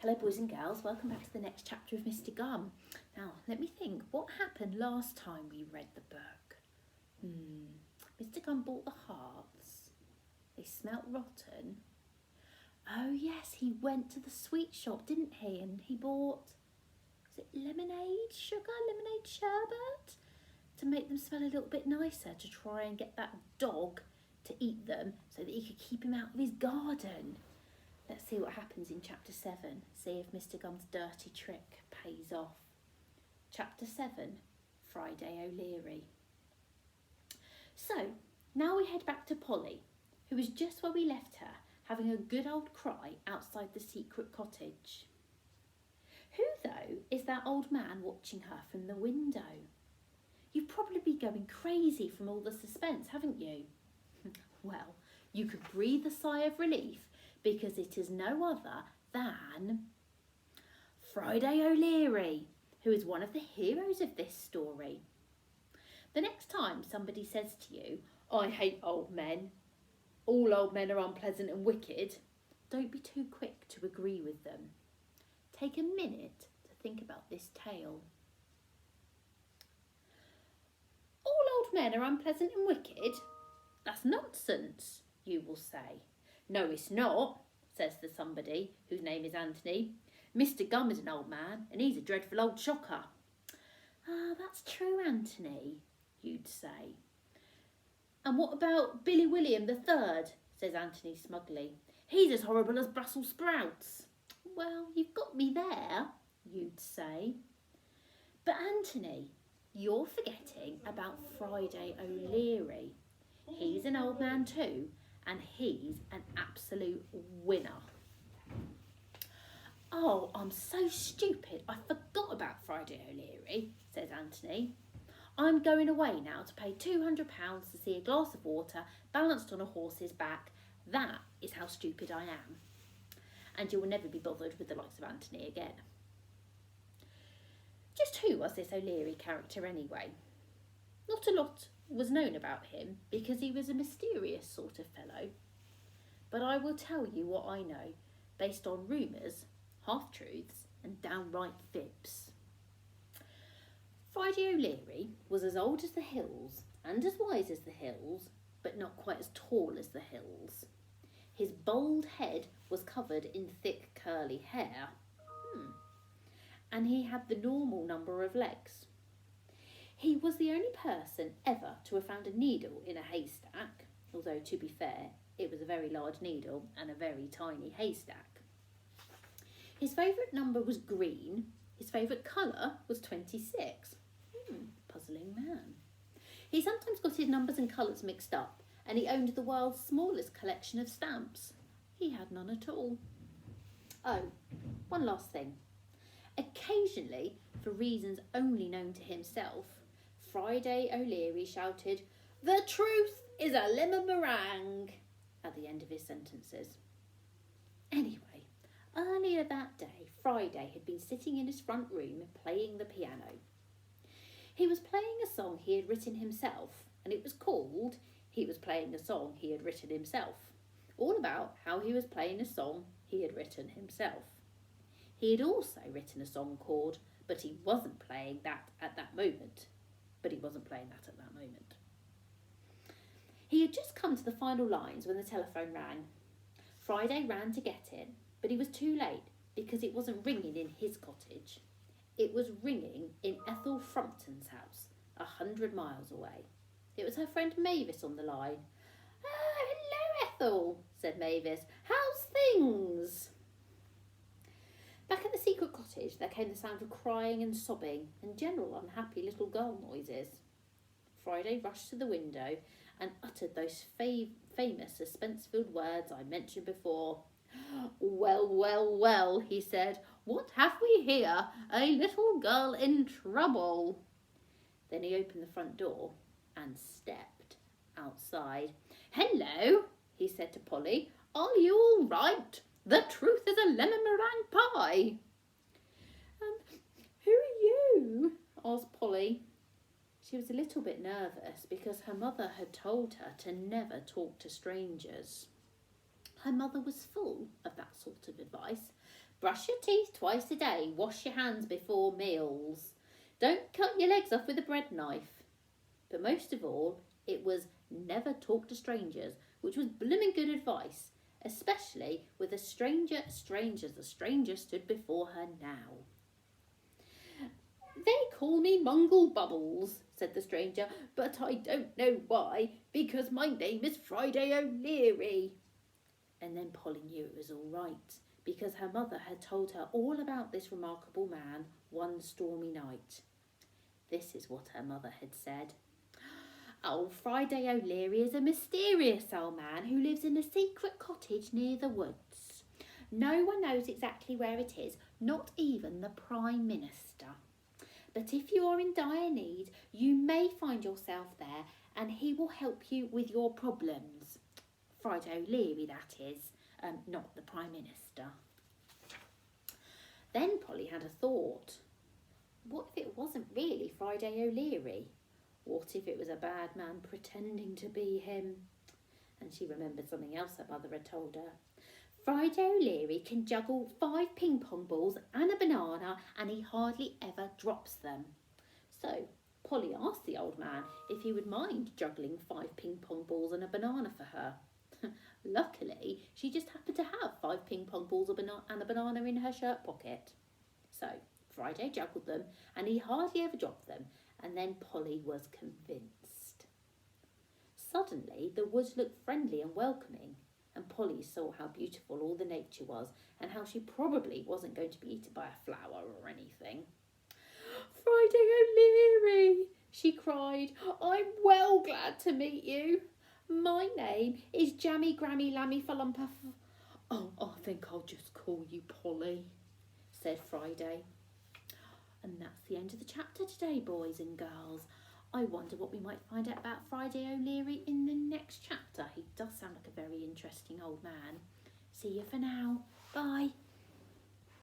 Hello boys and girls, welcome back to the next chapter of Mr. Gum. Now, let me think, what happened last time we read the book? Mr. Gum bought the hearts. They smelt rotten. Oh yes, he went to the sweet shop, didn't he? And he bought, was it lemonade sherbet? To make them smell a little bit nicer, to try and get that dog to eat them so that he could keep him out of his garden. Let's see what happens in chapter 7. See if Mr. Gum's dirty trick pays off. Chapter 7, Friday O'Leary. So, now we head back to Polly, who is just where we left her, having a good old cry outside the secret cottage. Who, though, is that old man watching her from the window? You've probably been going crazy from all the suspense, haven't you? Well, you could breathe a sigh of relief, because it is no other than Friday O'Leary, who is one of the heroes of this story. The next time somebody says to you, "I hate old men, all old men are unpleasant and wicked," don't be too quick to agree with them. Take a minute to think about this tale. All old men are unpleasant and wicked? That's nonsense, you will say. No, it's not, says the somebody, whose name is Anthony. Mr. Gum is an old man, and he's a dreadful old shocker. Ah, that's true, Anthony, you'd say. And what about Billy William III, says Anthony smugly. He's as horrible as Brussels sprouts. Well, you've got me there, you'd say. But Anthony, you're forgetting about Friday O'Leary. He's an old man too, and he's an absolute winner. Oh, I'm so stupid, I forgot about Friday O'Leary, says Anthony. I'm going away now to pay £200 to see a glass of water balanced on a horse's back. That is how stupid I am. And you will never be bothered with the likes of Anthony again. Just who was this O'Leary character anyway? Not a lot was known about him because he was a mysterious sort of fellow. But I will tell you what I know, based on rumours, half-truths and downright fibs. Friday O'Leary was as old as the hills and as wise as the hills, but not quite as tall as the hills. His bald head was covered in thick curly hair. And he had the normal number of legs. He was the only person ever to have found a needle in a haystack, although to be fair, it was a very large needle and a very tiny haystack. His favourite number was green. His favourite colour was 26. Puzzling man. He sometimes got his numbers and colours mixed up, and he owned the world's smallest collection of stamps. He had none at all. Oh, one last thing. Occasionally, for reasons only known to himself, Friday O'Leary shouted, "The truth is a lemon meringue," at the end of his sentences. Anyway, earlier that day, Friday had been sitting in his front room playing the piano. He was playing a song he had written himself, and it was called "He Was Playing a Song He Had Written Himself," all about how he was playing a song he had written himself. He had also written a song called "But He Wasn't Playing That at That Moment." But he wasn't playing that at that moment. He had just come to the final lines when the telephone rang. Friday ran to get it, but he was too late because it wasn't ringing in his cottage. It was ringing in Ethel Frumpton's house, 100 miles away. It was her friend Mavis on the line. "Oh, hello, Ethel," said Mavis. "How's things?" Back at the secret cottage, there came the sound of crying and sobbing and general unhappy little girl noises. Friday rushed to the window and uttered those famous suspense-filled words I mentioned before. "Well, well, well," he said. "What have we here? A little girl in trouble." Then he opened the front door and stepped outside. "Hello," he said to Polly. "Are you all right? The truth is a lemon meringue pie." "Who are you?" asked Polly. She was a little bit nervous because her mother had told her to never talk to strangers. Her mother was full of that sort of advice, Brush your teeth twice a day. Wash your hands before meals. Don't cut your legs off with a bread knife. But most of all, it was never talk to strangers, which was blooming good advice, especially with a stranger as the stranger stood before her now. They call me Mungle Bubbles, said the stranger, but I don't know why, because my name is Friday O'Leary. And then Polly knew it was all right, because her mother had told her all about this remarkable man one stormy night. This is what her mother had said. Oh, Friday O'Leary is a mysterious old man who lives in a secret cottage near the woods. No one knows exactly where it is, not even the Prime Minister. But if you are in dire need, you may find yourself there and he will help you with your problems. Friday O'Leary, that is, not the Prime Minister. Then Polly had a thought. What if it wasn't really Friday O'Leary? What if it was a bad man pretending to be him? And she remembered something else her mother had told her. Friday O'Leary can juggle 5 ping pong balls and a banana, and he hardly ever drops them. So Polly asked the old man if he would mind juggling 5 ping pong balls and a banana for her. Luckily, she just happened to have 5 ping pong balls and a banana in her shirt pocket. So Friday juggled them, and he hardly ever dropped them, and then Polly was convinced. Suddenly, the woods looked friendly and welcoming, and Polly saw how beautiful all the nature was, and how she probably wasn't going to be eaten by a flower or anything. Friday O'Leary, she cried, I'm well glad to meet you. My name is Jammy Grammy Lammy Falumpa. Oh, I think I'll just call you Polly, said Friday. And that's the end of the chapter today, boys and girls. I wonder what we might find out about Friday O'Leary in the next chapter. He does sound like a very interesting old man. See you for now. Bye.